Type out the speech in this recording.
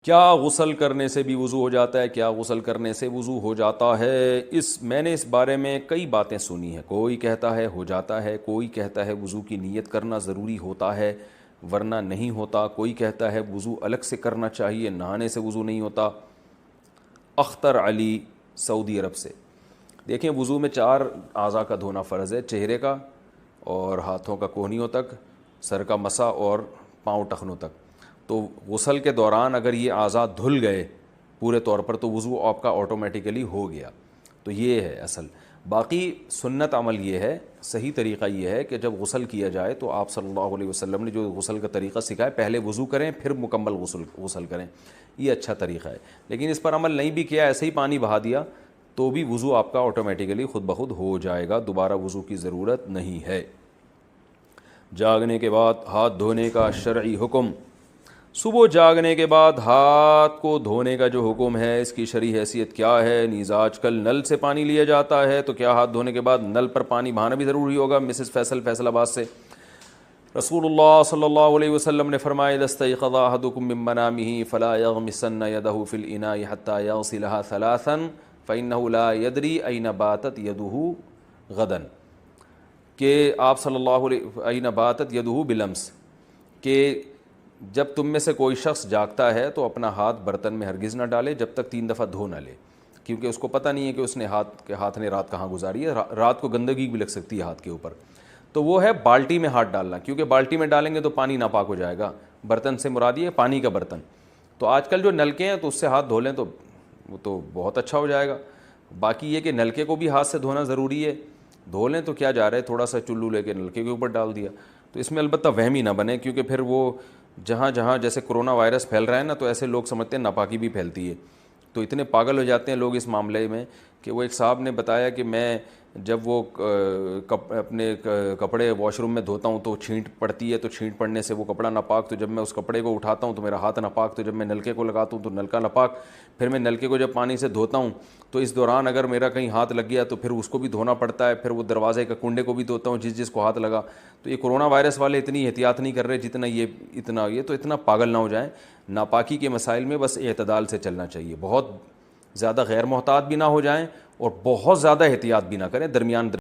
کیا غسل کرنے سے بھی وضو ہو جاتا ہے؟ کیا غسل کرنے سے وضو ہو جاتا ہے؟ میں نے اس بارے میں کئی باتیں سنی ہیں. کوئی کہتا ہے ہو جاتا ہے، کوئی کہتا ہے وضو کی نیت کرنا ضروری ہوتا ہے ورنہ نہیں ہوتا، کوئی کہتا ہے وضو الگ سے کرنا چاہیے، نہانے سے وضو نہیں ہوتا. اختر علی سعودی عرب سے. دیکھیں، وضو میں 4 اعضاء کا دھونا فرض ہے: چہرے کا اور ہاتھوں کا کونیوں تک، سر کا مسا اور پاؤں ٹخنوں تک. تو غسل کے دوران اگر یہ اعضاء دھل گئے پورے طور پر تو وضو آپ کا آٹومیٹیکلی ہو گیا. تو یہ ہے اصل. باقی سنت عمل یہ ہے، صحیح طریقہ یہ ہے کہ جب غسل کیا جائے تو آپ صلی اللہ علیہ وسلم نے جو غسل کا طریقہ سکھایا، پہلے وضو کریں پھر مکمل غسل کریں. یہ اچھا طریقہ ہے. لیکن اس پر عمل نہیں بھی کیا، ایسے ہی پانی بہا دیا تو بھی وضو آپ کا آٹومیٹیکلی خود بخود ہو جائے گا، دوبارہ وضو کی ضرورت نہیں ہے. جاگنے کے بعد ہاتھ دھونے کا شرعی حکم. صبح جاگنے کے بعد ہاتھ کو دھونے کا جو حکم ہے، اس کی شرعی حیثیت کیا ہے؟ نیز آج کل نل سے پانی لیا جاتا ہے، تو کیا ہاتھ دھونے کے بعد نل پر پانی بہانا بھی ضروری ہوگا؟ مسز فیصل آباد سے. رسول اللہ صلی اللہ علیہ وسلم نے فرمایا: اذا استيقظ احدكم من منامه فلا يغمسن يده في الاناء حتى يغسلها ثلاثا فانه لا يدري اين باتت يده غدا. کہ آپ صلی اللہ علیہ اين باتت يده بلمس، کہ جب تم میں سے کوئی شخص جاگتا ہے تو اپنا ہاتھ برتن میں ہرگز نہ ڈالے جب تک 3 دفعہ دھو نہ لے، کیونکہ اس کو پتہ نہیں ہے کہ اس نے ہاتھ نے رات کہاں گزاری ہے. رات کو گندگی بھی لگ سکتی ہے ہاتھ کے اوپر. تو وہ ہے بالٹی میں ہاتھ ڈالنا، کیونکہ بالٹی میں ڈالیں گے تو پانی ناپاک ہو جائے گا. برتن سے مراد یہ پانی کا برتن. تو آج کل جو نلکے ہیں تو اس سے ہاتھ دھو لیں تو وہ تو بہت اچھا ہو جائے گا. باقی یہ کہ نلکے کو بھی ہاتھ سے دھونا ضروری ہے، دھو لیں تو کیا جا رہا ہے، تھوڑا سا چلو لے کے نلکے کے اوپر ڈال دیا. تو اس میں البتہ وہمی نہ بنے، کیونکہ پھر وہ جہاں جہاں جیسے کرونا وائرس پھیل رہا ہے نا، تو ایسے لوگ سمجھتے ہیں ناپاکی بھی پھیلتی ہے. تو اتنے پاگل ہو جاتے ہیں لوگ اس معاملے میں کہ وہ ایک صاحب نے بتایا کہ میں جب وہ اپنے کپڑے واش روم میں دھوتا ہوں تو چھینٹ پڑتی ہے، تو چھینٹ پڑنے سے وہ کپڑا ناپاک، تو جب میں اس کپڑے کو اٹھاتا ہوں تو میرا ہاتھ ناپاک، تو جب میں نلکے کو لگاتا ہوں تو نلکا ناپاک، پھر میں نلکے کو جب پانی سے دھوتا ہوں تو اس دوران اگر میرا کہیں ہاتھ لگ گیا تو پھر اس کو بھی دھونا پڑتا ہے، پھر وہ دروازے کا کنڈے کو بھی دھوتا ہوں جس کو ہاتھ لگا. تو یہ کرونا وائرس والے اتنی احتیاط نہیں کر رہے جتنا یہ تو اتنا پاگل نہ ہو جائیں. ناپاکی کے مسائل میں بس اعتدال سے چلنا چاہیے، بہت زیادہ غیر محتاط بھی نہ ہو جائیں اور بہت زیادہ احتیاط بھی نہ کریں، درمیان